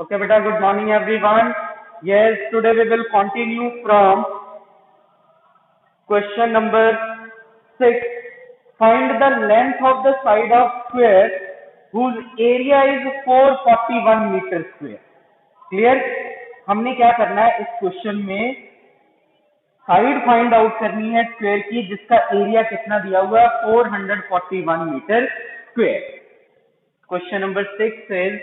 Okay, beta, good morning everyone. Yes, today we will continue from question number 6. Find the length of the side of square whose area is 441 meter square. Clear? हमने क्या करना है इस question में side find out करनी है square की जिसका एरिया कितना दिया हुआ है 441 metre square. Question number 6 is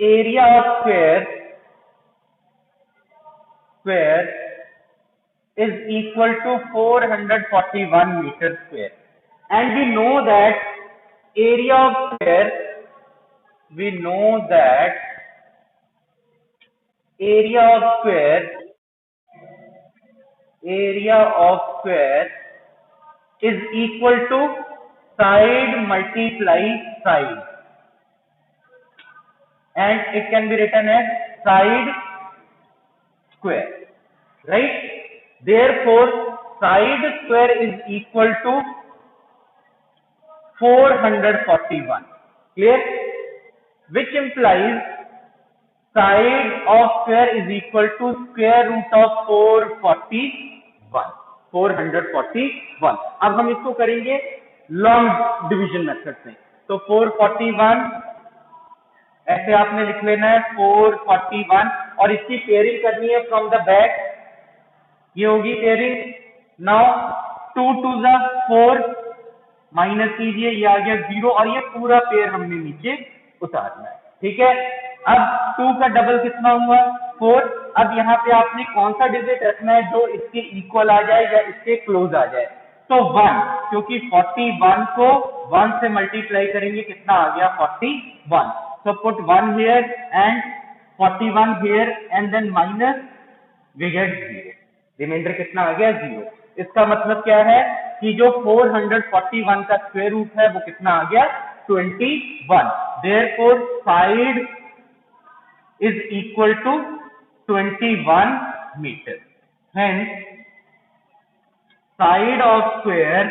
area of square is equal to 441 meter square, and we know that area of square is equal to side multiply side, and it can be written as side square, right? Therefore side square is equal to 441. Clear? Which implies side of square is equal to square root of 441. अब हम इसको करेंगे long division method से. तो 441 ऐसे आपने लिख लेना है 441, और इसकी पेयरिंग करनी है फ्रॉम द बैक. ये होगी पेयरिंग. नाउ 2 2 जा 4 माइनस कीजिए, ये आ गया 0, और ये पूरा पेयर हमने नीचे उतारना है. ठीक है. अब 2 का डबल कितना हुआ 4. अब यहाँ पे आपने कौन सा डिजिट रखना है जो इसके इक्वल आ जाए या इसके क्लोज आ जाए. तो 1, क्योंकि 41 को 1 से मल्टीप्लाई करेंगे कितना आ गया 41. So put 1 here and 41 here and then minus, we get 0. Reminder कितना आ गया 0. इसका मतलब क्या है कि जो 441 का स्क्वायर रूट है वो कितना आ गया 21. Therefore side is equal to 21 meter. Hence side of square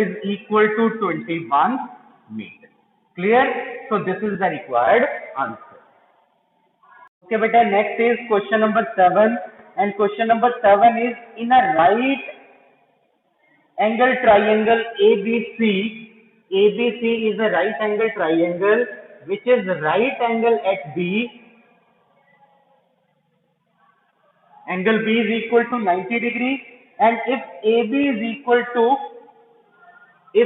is equal to 21 meter. Clear? So this is the required answer. Okay beta, next is question number 7, and question number 7 is in a right angle triangle ABC is a right angle triangle which is right angle at B. Angle B is equal to 90 degrees, and if AB is equal to 6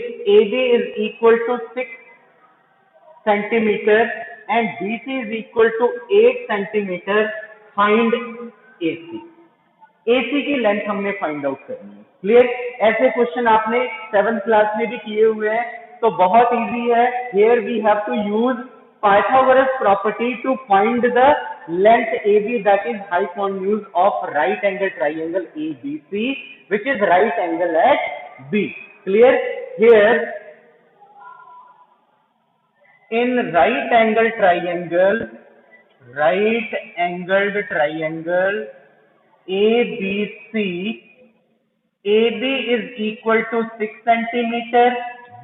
centimeter and BC is equal to 8 centimeter, find AC. AC की length हमने find out करनी है. Clear? ऐसे question आपने 7th class में भी किए हुए हैं, तो बहुत इजी है. Here we have to use Pythagoras property to find the length AB, that is hypotenuse of right angle triangle ABC, which is right angle at B. Clear? Here in right angled triangle ABC, AB is equal to 6 centimeter,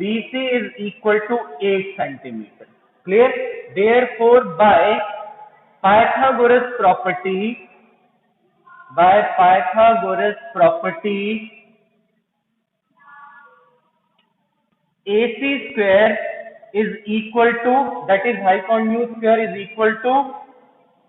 BC is equal to 8 centimeter. Clear? Therefore by Pythagoras property AC square is equal to, that is hypotenuse square is equal to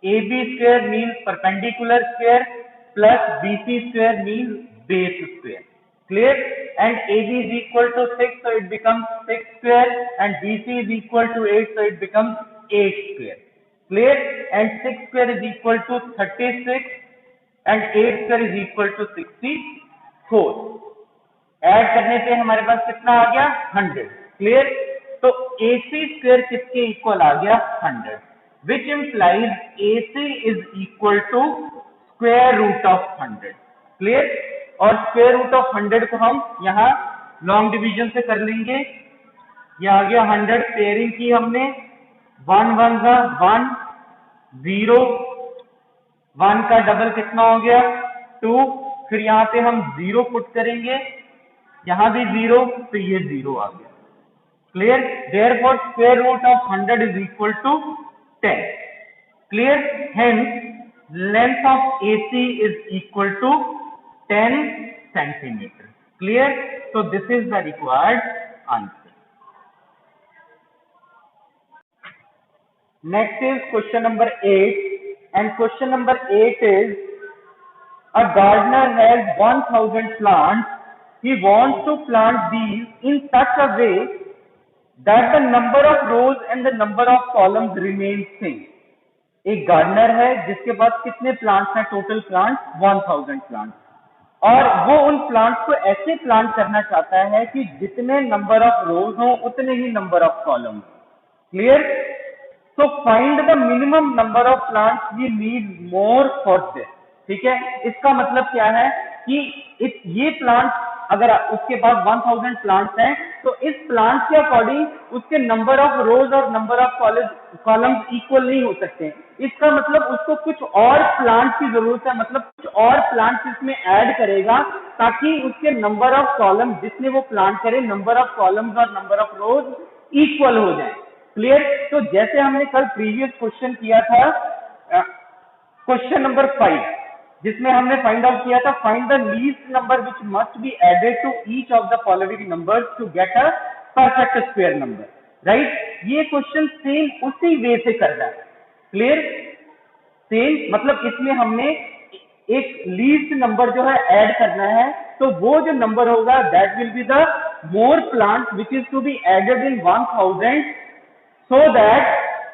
AB square means perpendicular square plus BC square means base square. Clear? And AB is equal to 6, so it becomes 6 square, and BC is equal to 8, so it becomes 8 square. Clear? And 6 square is equal to 36 and 8 square is equal to 64. Add करने से हमारे पास कितना आ गया 100. Clear? तो AC square किसके equal आ गया 100, which implies AC is equal to square root of 100. Clear? और स्क्वायर रूट ऑफ 100 को हम यहाँ लॉन्ग डिवीजन से कर लेंगे. ये आ गया 100. पेयरिंग की हमने 1 1 का 1 0, 1 का डबल कितना हो गया 2. फिर यहाँ पे हम 0 पुट करेंगे, यहाँ भी 0, तो ये 0 आ गया. Clear? Therefore, square root of 100 is equal to 10. Clear? Hence, length of AC is equal to 10 centimeters. Clear? So this is the required answer. Next is question number 8, and question number 8 is, a gardener has 1000 plants. He wants to plant these in such a way that the number of rows and the number of columns remain same. एक gardener है जिसके पास कितने plants हैं, total plants 1000 plants, और वो उन plants को ऐसे प्लांट करना चाहता है कि जितने नंबर ऑफ रोज हो उतने ही number of columns. Clear? So find the minimum number of plants we need more for this. ठीक है, इसका मतलब क्या है कि ये प्लांट अगर उसके पास 1000 प्लांट्स हैं तो इस प्लांट के अकॉर्डिंग उसके नंबर ऑफ रोज और नंबर ऑफ कॉलम्स इक्वल नहीं हो सकते. इसका मतलब उसको कुछ और प्लांट की जरूरत है, मतलब कुछ और प्लांट इसमें ऐड करेगा ताकि उसके नंबर ऑफ कॉलम जितने वो प्लांट करे, नंबर ऑफ कॉलम्स और नंबर ऑफ रोज इक्वल हो जाए. क्लियर? तो जैसे हमने कल प्रीवियस क्वेश्चन किया था, क्वेश्चन नंबर 5, जिसमें हमने फाइंड आउट किया था, find the least number which must be added to each of the following numbers to get a perfect square number. Right? ये क्वेश्चन सेम उसी वे से करना है. क्लियर? सेम मतलब इसमें हमने एक लीस्ट नंबर जो है ऐड करना है, तो वो जो नंबर होगा that will be the more plant which is to be added in 1000, so that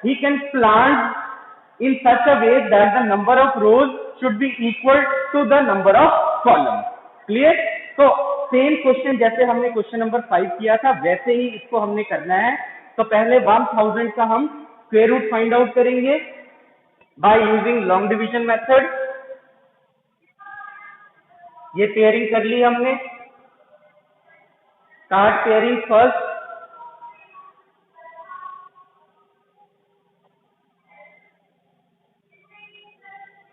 he can plant in such a way that the number of rows should be equal to the number of columns. Clear? तो same question जैसे हमने question number 5 किया था वैसे ही इसको हमने करना है. तो पहले 1000 का हम स्क्वायर रूट फाइंड आउट करेंगे by using long division method. ये पेयरिंग कर ली हमने. Start pairing first.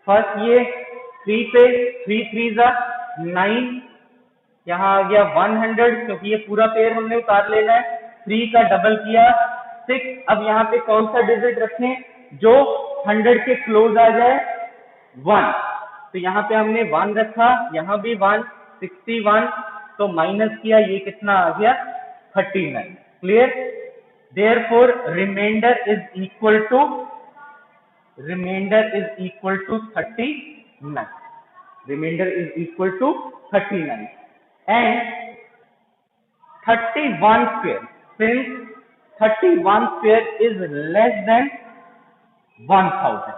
फर्स्ट ये 3 पे 3 3 9, यहाँ आ गया 100 क्योंकि ये पूरा पेयर हमने उतार लेना है. 3 का डबल किया 6. अब यहाँ पे कौन सा डिजिट रखें जो 100 के क्लोज आ जाए? 1. तो यहाँ पे हमने 1 रखा, यहाँ भी 1, 61. तो माइनस किया, ये कितना आ गया? 39. Clear? Therefore remainder is equal to 39. Remainder is equal to 39. And 31 square, since 31 square is less than 1000.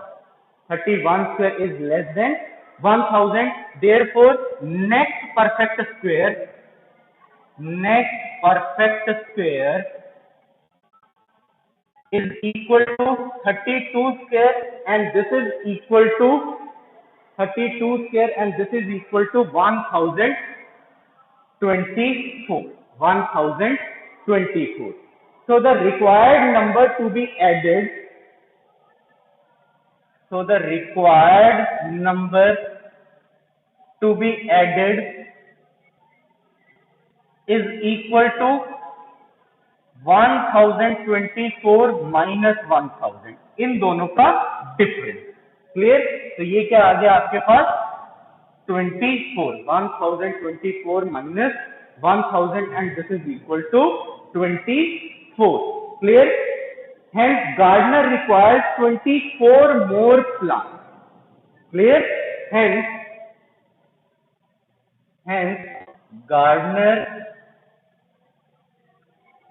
31 square is less than 1000. Therefore, next perfect square is equal to 32 square, and this is equal to 32 square, and this is equal to 1024. 1024. So the required number to be added. Is equal to 1024 minus 1000. इन दोनों का difference. Clear? तो ये क्या आ गया आपके पास? 24. 1024 minus 1000, and this is equal to 24. Clear? Hence, gardener requires 24 more plants. Clear? Hence, gardener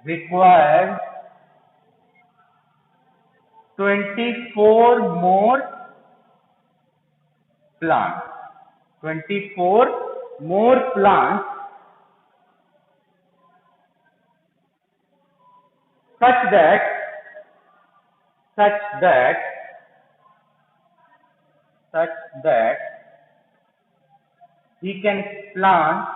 requires 24 more plants. 24 more plants such that he can plant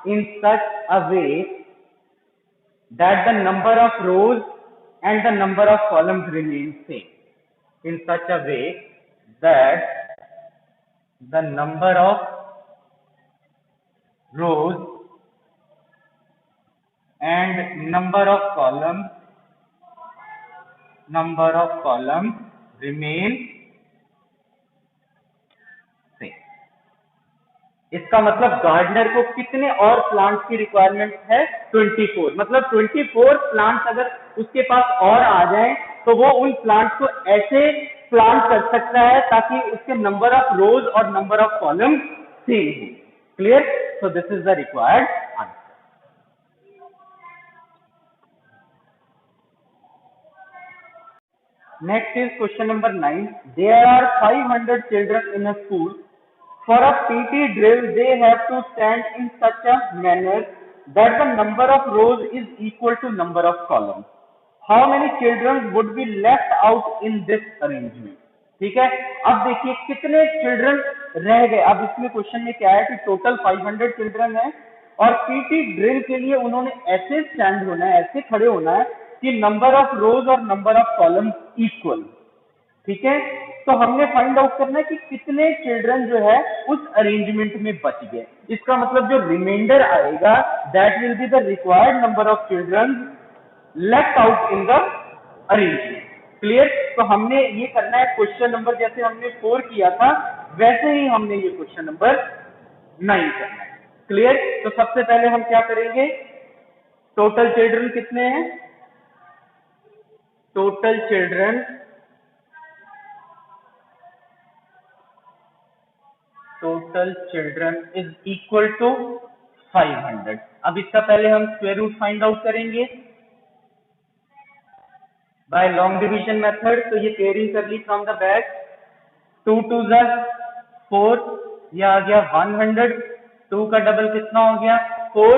in such a way that the number of rows and the number of columns remain same. In such a way that the number of rows and number of columns remain same. इसका मतलब gardener को कितने और plants की requirement है? 24. मतलब 24 plants अगर उसके पास और आ जाएं तो वो उन प्लांट्स को ऐसे प्लांट कर सकता है ताकि उसके नंबर ऑफ रोज और नंबर ऑफ कॉलम्स सेम हो. Clear? So this is the required answer. Next is question number 9. There are 500 children in a school. For a PT drill, they have to stand in such a manner that the number of rows is equal to number of columns. How many children would be left out in this arrangement? ठीक है. अब देखिए कितने children रह गए. अब इसमें question में क्या है कि टोटल 500 चिल्ड्रन है और पीटी ड्रिल के लिए उन्होंने ऐसे स्टैंड होना है, ऐसे खड़े होना है कि नंबर ऑफ रोज और नंबर ऑफ कॉलम इक्वल. ठीक है. तो हमने फाइंड आउट करना है कि कितने चिल्ड्रन जो है उस अरेंजमेंट में बच गए. इसका मतलब जो रिमाइंडर आएगा that will be the required number of children left out in the arrangement. Clear? तो हमने ये करना है क्वेश्चन नंबर जैसे हमने 4 किया था वैसे ही हमने ये क्वेश्चन नंबर 9 करना है. क्लियर? तो सबसे पहले हम क्या करेंगे? टोटल चिल्ड्रन कितने हैं? Total children is equal to 500. अब इसका पहले हम स्क्वायर रूट फाइंड आउट करेंगे बाय लॉन्ग डिवीजन मेथड. तो ये पेयरिंग कर ली फ्रॉम द बैक. 2 2 4, ये आ गया 100. 2 का डबल कितना हो गया? 4.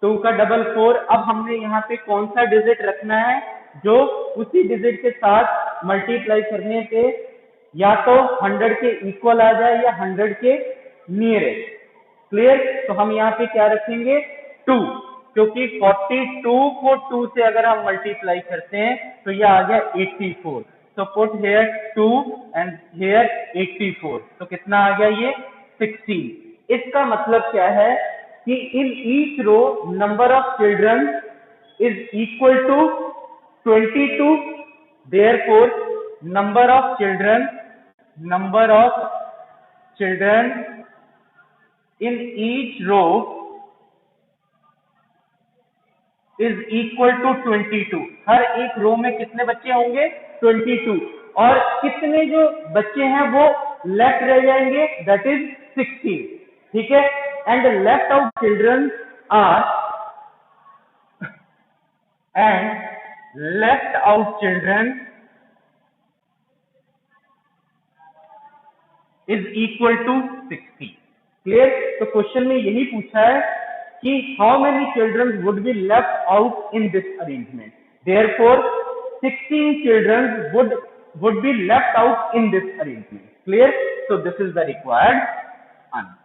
2 का डबल 4. अब हमने यहाँ पे कौन सा डिजिट रखना है जो उसी डिजिट के साथ मल्टीप्लाई करने पे या तो 100 के इक्वल आ जाए या 100 के नियरेस्ट. क्लियर? तो हम यहाँ पे क्या रखेंगे? 2, क्योंकि 42 को 2 से अगर हम मल्टीप्लाई करते हैं तो यह आ गया 84. तो पुट हेयर 2 एंड हेयर 84. तो कितना आ गया? ये 16. इसका मतलब क्या है कि in each row number of children is equal to 22. Therefore number of children in each row is equal to 22. हर एक रो में कितने बच्चे होंगे? 22. और कितने जो बच्चे हैं वो लेफ्ट रह जाएंगे? That is 16. ठीक है. And left out children is equal to 60. Clear? तो क्वेश्चन में यही पूछा है कि how many children would be left out in this arrangement. Therefore 16 children would be left out in this arrangement. Clear? So this is the required answer.